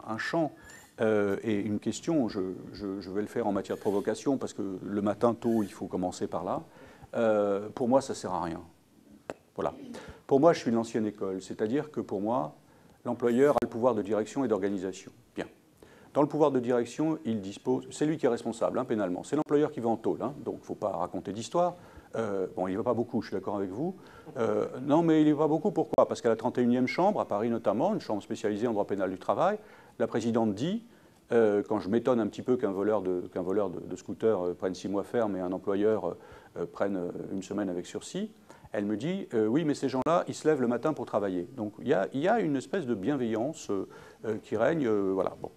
un champ et une question. Je vais le faire en matière de provocation parce que le matin tôt, il faut commencer par là. Pour moi, ça ne sert à rien. Voilà. Pour moi, je suis de l'ancienne école, c'est-à-dire que pour moi, l'employeur a le pouvoir de direction et d'organisation. Bien. Dans le pouvoir de direction, il dispose, c'est lui qui est responsable hein, pénalement. C'est l'employeur qui va en tôle, hein, donc il ne faut pas raconter d'histoire. Bon, il ne va pas beaucoup, je suis d'accord avec vous. Non, mais il n'y va pas beaucoup, pourquoi? Parce qu'à la 31e chambre, à Paris notamment, une chambre spécialisée en droit pénal du travail, la présidente dit, quand je m'étonne un petit peu qu'un voleur de scooter prenne 6 mois ferme et un employeur prenne une semaine avec sursis, elle me dit, oui, mais ces gens-là, ils se lèvent le matin pour travailler. Donc il y a une espèce de bienveillance qui règne, voilà. Bon.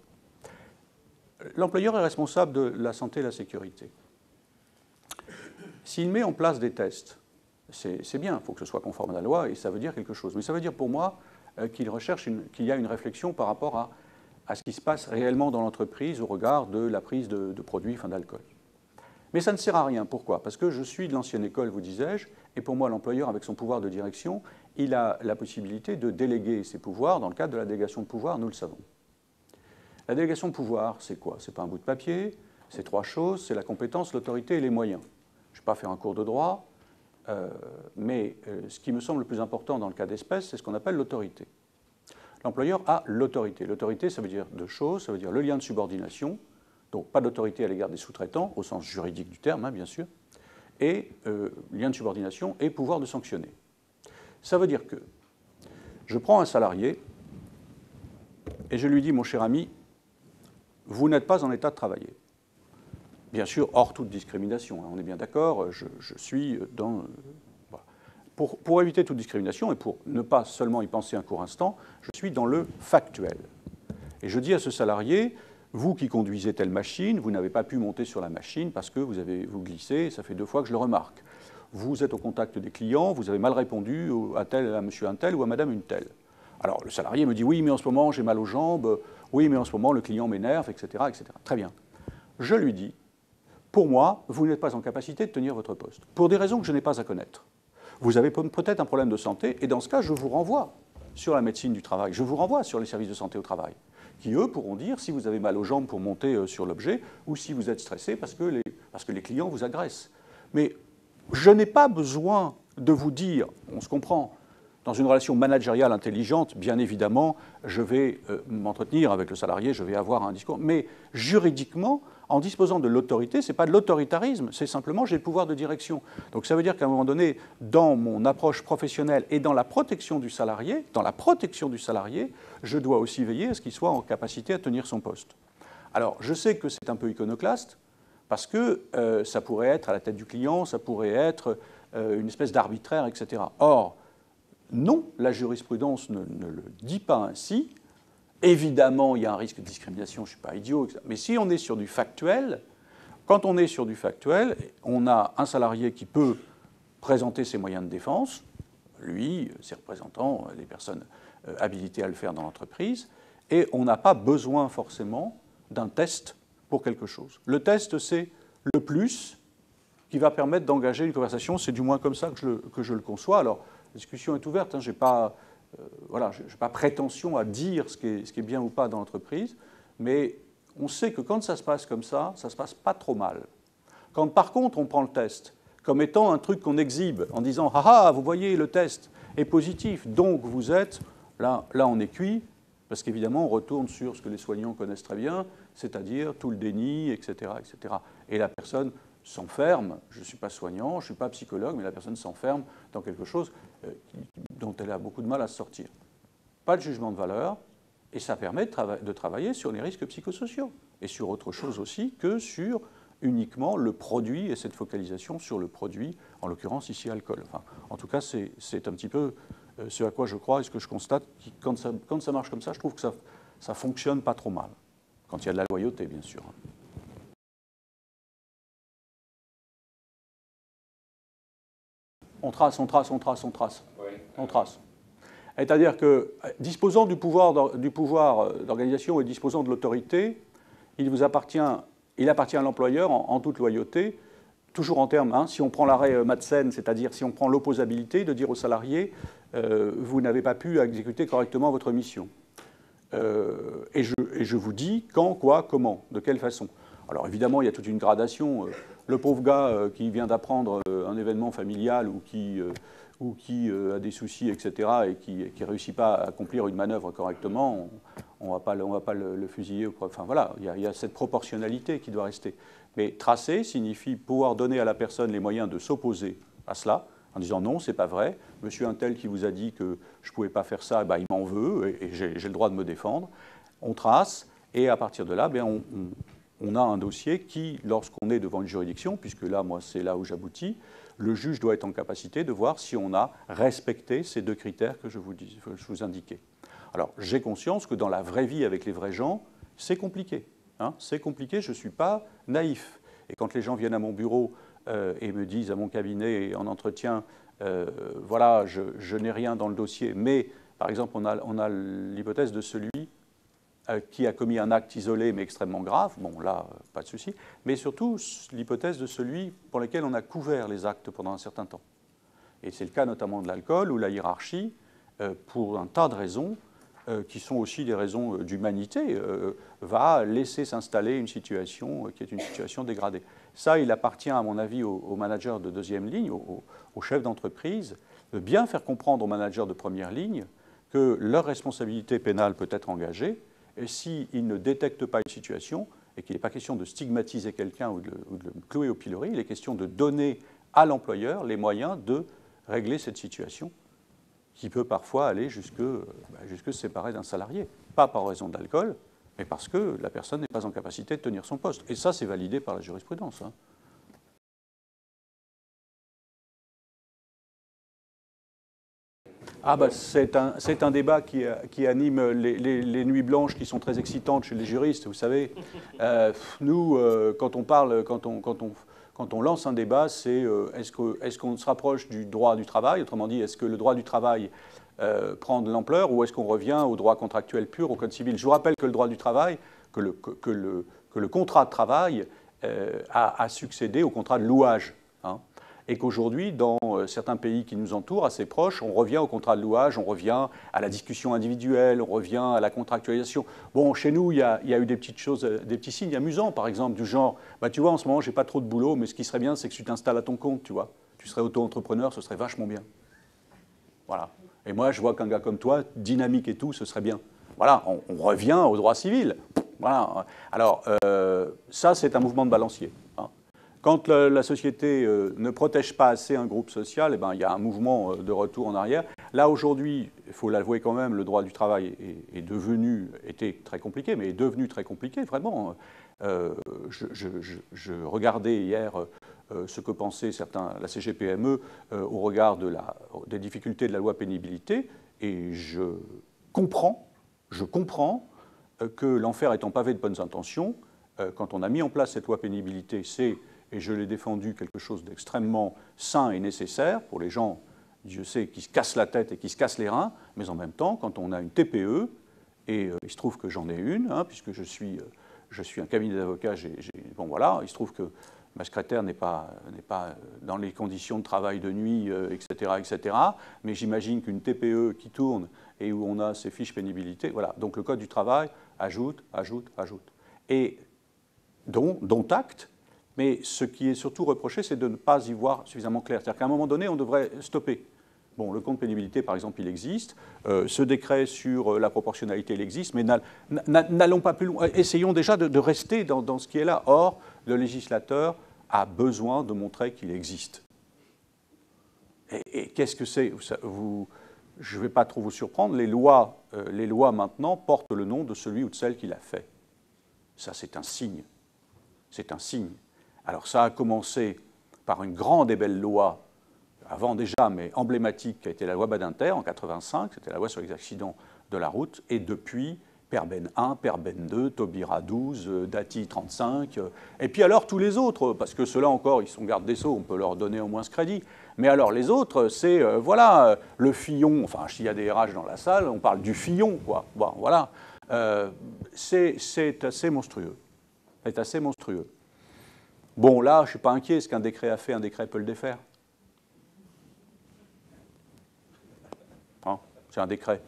L'employeur est responsable de la santé et la sécurité. S'il met en place des tests, c'est bien, il faut que ce soit conforme à la loi et ça veut dire quelque chose. Mais ça veut dire pour moi qu'il y a une réflexion par rapport à ce qui se passe réellement dans l'entreprise au regard de la prise de produits, enfin d'alcool. Mais ça ne sert à rien. Pourquoi? Parce que je suis de l'ancienne école, vous disais-je, et pour moi, l'employeur, avec son pouvoir de direction, il a la possibilité de déléguer ses pouvoirs dans le cadre de la délégation de pouvoir, nous le savons. La délégation de pouvoir, c'est quoi? C'est pas un bout de papier, c'est 3 choses, c'est la compétence, l'autorité et les moyens. Je ne vais pas faire un cours de droit, mais ce qui me semble le plus important dans le cas d'espèce, c'est ce qu'on appelle l'autorité. L'employeur a l'autorité. L'autorité, ça veut dire 2 choses, ça veut dire le lien de subordination, donc pas d'autorité à l'égard des sous-traitants, au sens juridique du terme, hein, bien sûr, et lien de subordination et pouvoir de sanctionner. Ça veut dire que je prends un salarié et je lui dis, mon cher ami, vous n'êtes pas en état de travailler. Bien sûr, hors toute discrimination, hein, on est bien d'accord, je suis dans... voilà. Pour éviter toute discrimination et pour ne pas seulement y penser un court instant, je suis dans le factuel. Et je dis à ce salarié, vous qui conduisez telle machine, vous n'avez pas pu monter sur la machine parce que vous glissez, ça fait 2 fois que je le remarque. Vous êtes au contact des clients, vous avez mal répondu à monsieur un tel ou à madame une telle. Alors le salarié me dit, oui, mais en ce moment j'ai mal aux jambes, oui, mais en ce moment le client m'énerve, etc., etc. Très bien. Je lui dis, pour moi, vous n'êtes pas en capacité de tenir votre poste, pour des raisons que je n'ai pas à connaître. Vous avez peut-être un problème de santé, et dans ce cas, je vous renvoie sur la médecine du travail, je vous renvoie sur les services de santé au travail, qui, eux, pourront dire si vous avez mal aux jambes pour monter sur l'objet, ou si vous êtes stressé parce que les clients vous agressent. Mais je n'ai pas besoin de vous dire, on se comprend, dans une relation managériale intelligente, bien évidemment, je vais m'entretenir avec le salarié, je vais avoir un discours, mais juridiquement, en disposant de l'autorité, ce n'est pas de l'autoritarisme, c'est simplement j'ai le pouvoir de direction. Donc ça veut dire qu'à un moment donné, dans mon approche professionnelle et dans la protection du salarié, je dois aussi veiller à ce qu'il soit en capacité à tenir son poste. Alors je sais que c'est un peu iconoclaste, parce que ça pourrait être à la tête du client, ça pourrait être une espèce d'arbitraire, etc. Or, non, la jurisprudence ne le dit pas ainsi. Évidemment, il y a un risque de discrimination, je ne suis pas idiot, etc. Mais si on est sur du factuel, quand on est sur du factuel, on a un salarié qui peut présenter ses moyens de défense, lui, ses représentants, les personnes habilitées à le faire dans l'entreprise, et on n'a pas besoin forcément d'un test pour quelque chose. Le test, c'est le plus qui va permettre d'engager une conversation, c'est du moins comme ça que je le conçois. Alors, la discussion est ouverte, hein, je n'ai pas prétention à dire ce qui est bien ou pas dans l'entreprise, mais on sait que quand ça se passe comme ça ne se passe pas trop mal. Quand par contre on prend le test comme étant un truc qu'on exhibe, en disant « Ah ah, vous voyez, le test est positif, donc vous êtes… » Là on est cuit, parce qu'évidemment on retourne sur ce que les soignants connaissent très bien, c'est-à-dire tout le déni, etc., etc. Et la personne s'enferme, je ne suis pas soignant, je ne suis pas psychologue, mais la personne s'enferme dans quelque chose dont elle a beaucoup de mal à se sortir. Pas de jugement de valeur, et ça permet de travailler sur les risques psychosociaux, et sur autre chose aussi que sur uniquement le produit, et cette focalisation sur le produit, en l'occurrence ici alcool. Enfin, en tout cas, c'est un petit peu ce à quoi je crois, et ce que je constate, quand ça marche comme ça, je trouve que ça fonctionne pas trop mal, quand il y a de la loyauté, bien sûr. On trace. Oui. On trace. C'est-à-dire que, disposant du pouvoir d'organisation et disposant de l'autorité, il appartient à l'employeur, en toute loyauté, toujours en termes, hein, si on prend l'arrêt Madsen, c'est-à-dire si on prend l'opposabilité, de dire aux salariés vous n'avez pas pu exécuter correctement votre mission. Et je vous dis quand, quoi, comment, de quelle façon. Alors évidemment, il y a toute une gradation. Le pauvre gars qui vient d'apprendre un événement familial ou qui a des soucis, etc., et qui ne réussit pas à accomplir une manœuvre correctement, on va pas le fusiller. Enfin voilà, il y a cette proportionnalité qui doit rester. Mais tracer signifie pouvoir donner à la personne les moyens de s'opposer à cela, en disant non, c'est pas vrai, monsieur un tel qui vous a dit que je ne pouvais pas faire ça, il m'en veut, et j'ai le droit de me défendre. On trace, et à partir de là, on a un dossier qui, lorsqu'on est devant une juridiction, puisque là, moi, c'est là où j'aboutis, le juge doit être en capacité de voir si on a respecté ces 2 critères que je vous indiquais. Alors, j'ai conscience que dans la vraie vie, avec les vrais gens, c'est compliqué. Hein, c'est compliqué, je ne suis pas naïf. Et quand les gens viennent à mon bureau et me disent à mon cabinet en entretien, voilà, je n'ai rien dans le dossier, mais, par exemple, on a l'hypothèse de celui qui a commis un acte isolé mais extrêmement grave, bon là, pas de souci, mais surtout l'hypothèse de celui pour lequel on a couvert les actes pendant un certain temps. Et c'est le cas notamment de l'alcool, où la hiérarchie, pour un tas de raisons, qui sont aussi des raisons d'humanité, va laisser s'installer une situation qui est une situation dégradée. Ça, il appartient à mon avis aux managers de deuxième ligne, aux chefs d'entreprise, de bien faire comprendre aux managers de première ligne que leur responsabilité pénale peut être engagée, et s'ils ne détectent pas une situation, et qu'il n'est pas question de stigmatiser quelqu'un ou de le clouer au pilori, il est question de donner à l'employeur les moyens de régler cette situation qui peut parfois aller jusque se séparer d'un salarié. Pas par raison d'alcool, mais parce que la personne n'est pas en capacité de tenir son poste. Et ça, c'est validé par la jurisprudence. Hein. Ah bah c'est un débat qui anime les nuits blanches qui sont très excitantes chez les juristes, vous savez. Nous, quand on lance un débat, c'est est-ce qu'on se rapproche du droit du travail, autrement dit, est-ce que le droit du travail prend de l'ampleur ou est-ce qu'on revient au droit contractuel pur, au code civil? Je vous rappelle que le droit du travail, que le contrat de travail a succédé au contrat de louage. Hein. Et qu'aujourd'hui, dans certains pays qui nous entourent, assez proches, on revient au contrat de louage, on revient à la discussion individuelle, on revient à la contractualisation. Bon, chez nous, il y a eu des petites choses, des petits signes amusants, par exemple, du genre, bah, tu vois, en ce moment, j'ai pas trop de boulot, mais ce qui serait bien, c'est que tu t'installes à ton compte, tu vois. Tu serais auto-entrepreneur, ce serait vachement bien. Voilà. Et moi, je vois qu'un gars comme toi, dynamique et tout, ce serait bien. Voilà, on revient au droit civil. Voilà. Alors, ça, c'est un mouvement de balancier. Hein. Quand la société ne protège pas assez un groupe social, eh ben, il y a un mouvement de retour en arrière. Là, aujourd'hui, il faut l'avouer quand même, le droit du travail était très compliqué, mais est devenu très compliqué, vraiment. Je regardais hier ce que pensaient la CGPME au regard des difficultés de la loi pénibilité, et je comprends que l'enfer étant pavé de bonnes intentions, quand on a mis en place cette loi pénibilité, c'est, et je l'ai défendu, quelque chose d'extrêmement sain et nécessaire pour les gens, Dieu sait, qui se cassent la tête et qui se cassent les reins, mais en même temps, quand on a une TPE, et il se trouve que j'en ai une, hein, puisque je suis un cabinet d'avocats, bon voilà, il se trouve que ma secrétaire n'est pas dans les conditions de travail de nuit, etc., mais j'imagine qu'une TPE qui tourne et où on a ces fiches pénibilité, voilà, donc le Code du travail ajoute, et dont acte. Mais ce qui est surtout reproché, c'est de ne pas y voir suffisamment clair. C'est-à-dire qu'à un moment donné, on devrait stopper. Bon, le compte pénibilité, par exemple, il existe. Ce décret sur la proportionnalité, il existe. Mais n'allons pas plus loin. Essayons déjà de rester dans ce qui est là. Or, le législateur a besoin de montrer qu'il existe. Et qu'est-ce que c'est? Je ne vais pas trop vous surprendre. Les lois maintenant portent le nom de celui ou de celle qui l'a fait. Ça, c'est un signe. C'est un signe. Alors ça a commencé par une grande et belle loi, avant déjà, mais emblématique, qui a été la loi Badinter en 1985, c'était la loi sur les accidents de la route, et depuis, Perben 1, Perben 2, Taubira 12, Dati 35, et puis alors tous les autres, parce que ceux-là encore, ils sont gardes des Sceaux, on peut leur donner au moins ce crédit, mais alors les autres, c'est, voilà, le Fillon, enfin, s'il y a des RH dans la salle, on parle du Fillon, quoi, bon, voilà, c'est assez monstrueux, c'est assez monstrueux. Bon, là, je ne suis pas inquiet. Ce qu'un décret a fait, un décret peut le défaire. Hein, c'est un décret.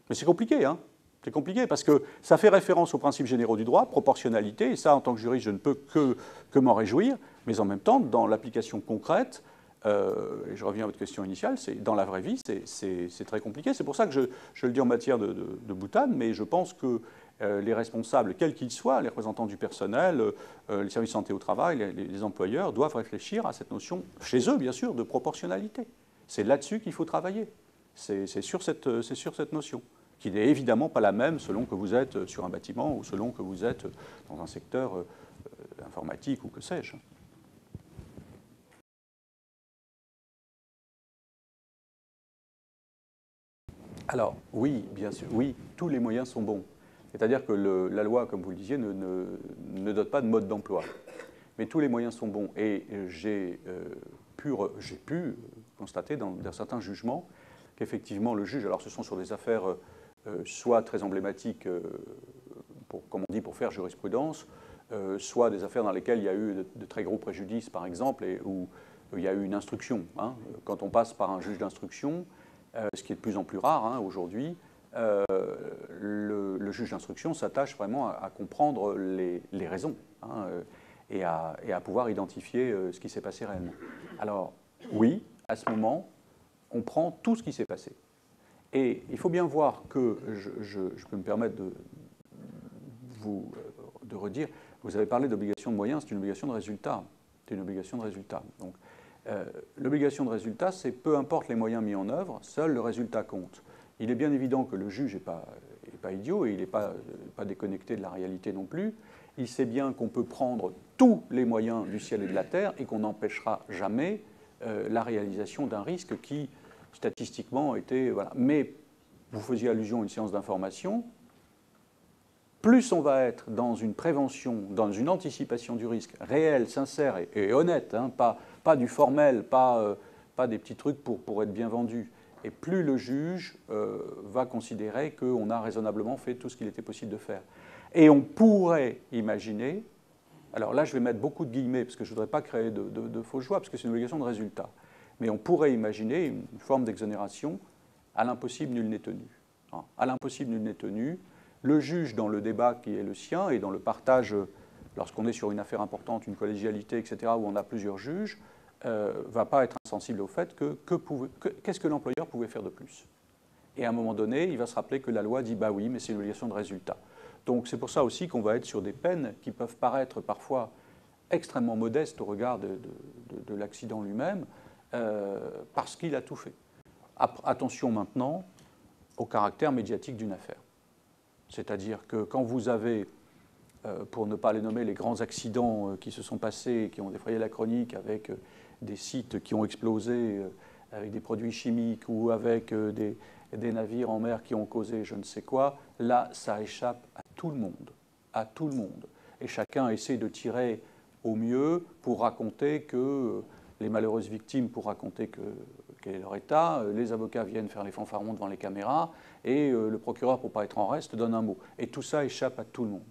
Mais c'est compliqué, hein. C'est compliqué parce que ça fait référence aux principes généraux du droit, proportionnalité, et ça, en tant que juriste, je ne peux que m'en réjouir. Mais en même temps, dans l'application concrète, et je reviens à votre question initiale, dans la vraie vie, c'est très compliqué. C'est pour ça que je le dis en matière de boutade, mais je pense que les responsables, quels qu'ils soient, les représentants du personnel, les services de santé au travail, les employeurs, doivent réfléchir à cette notion, chez eux bien sûr, de proportionnalité. C'est là-dessus qu'il faut travailler. C'est sur cette notion, qui n'est évidemment pas la même selon que vous êtes sur un bâtiment ou selon que vous êtes dans un secteur informatique ou que sais-je. Alors, oui, bien sûr, oui, tous les moyens sont bons. C'est-à-dire que la loi, comme vous le disiez, ne dote pas de mode d'emploi. Mais tous les moyens sont bons. Et j'ai pu constater dans certains jugements qu'effectivement le juge, alors ce sont sur des affaires soit très emblématiques, comme on dit, pour faire jurisprudence, soit des affaires dans lesquelles il y a eu de très gros préjudices, par exemple, et où il y a eu une instruction. Hein. Quand on passe par un juge d'instruction, ce qui est de plus en plus rare hein, aujourd'hui, le juge d'instruction s'attache vraiment à comprendre les raisons hein, et à pouvoir identifier ce qui s'est passé réellement. Alors, oui, à ce moment, on prend tout ce qui s'est passé. Et il faut bien voir que, je peux me permettre de redire, vous avez parlé d'obligation de moyens, c'est une obligation de résultat. C'est une obligation de résultat. Donc, l'obligation de résultat, c'est peu importe les moyens mis en œuvre, seul le résultat compte. Il est bien évident que le juge n'est pas idiot et il n'est pas déconnecté de la réalité non plus. Il sait bien qu'on peut prendre tous les moyens du ciel et de la terre et qu'on n'empêchera jamais la réalisation d'un risque qui, statistiquement, était... Voilà. Mais vous faisiez allusion à une séance d'information. Plus on va être dans une prévention, dans une anticipation du risque réelle, sincère et honnête, hein, pas du formel, pas des petits trucs pour être bien vendu, et plus le juge va considérer qu'on a raisonnablement fait tout ce qu'il était possible de faire. Et on pourrait imaginer, alors là je vais mettre beaucoup de guillemets parce que je ne voudrais pas créer de faux joie, parce que c'est une obligation de résultat, mais on pourrait imaginer une forme d'exonération à l'impossible nul n'est tenu. À l'impossible nul n'est tenu. Le juge, dans le débat qui est le sien et dans le partage, lorsqu'on est sur une affaire importante, une collégialité, etc., où on a plusieurs juges, ne va pas être insensible au fait qu'est-ce que l'employeur pouvait faire de plus. Et à un moment donné, il va se rappeler que la loi dit « bah oui, mais c'est une obligation de résultat ». Donc c'est pour ça aussi qu'on va être sur des peines qui peuvent paraître parfois extrêmement modestes au regard de l'accident lui-même, parce qu'il a tout fait. Attention maintenant au caractère médiatique d'une affaire. C'est-à-dire que quand vous avez, pour ne pas les nommer, les grands accidents qui se sont passés, qui ont défrayé la chronique avec des sites qui ont explosé avec des produits chimiques ou avec des navires en mer qui ont causé je ne sais quoi, là, ça échappe à tout le monde. À tout le monde. Et chacun essaie de tirer au mieux pour raconter que les malheureuses victimes, pour raconter quel est leur état, les avocats viennent faire les fanfarons devant les caméras, et le procureur, pour ne pas être en reste, donne un mot. Et tout ça échappe à tout le monde.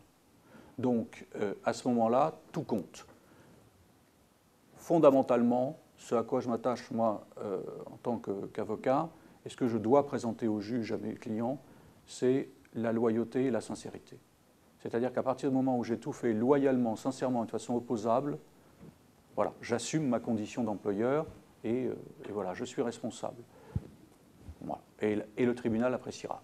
Donc, à ce moment-là, tout compte. Fondamentalement, ce à quoi je m'attache, moi, en tant qu'avocat, et ce que je dois présenter au juge, à mes clients, c'est la loyauté et la sincérité. C'est-à-dire qu'à partir du moment où j'ai tout fait loyalement, sincèrement, de façon opposable, voilà, j'assume ma condition d'employeur et voilà, je suis responsable. Voilà. Et le tribunal appréciera.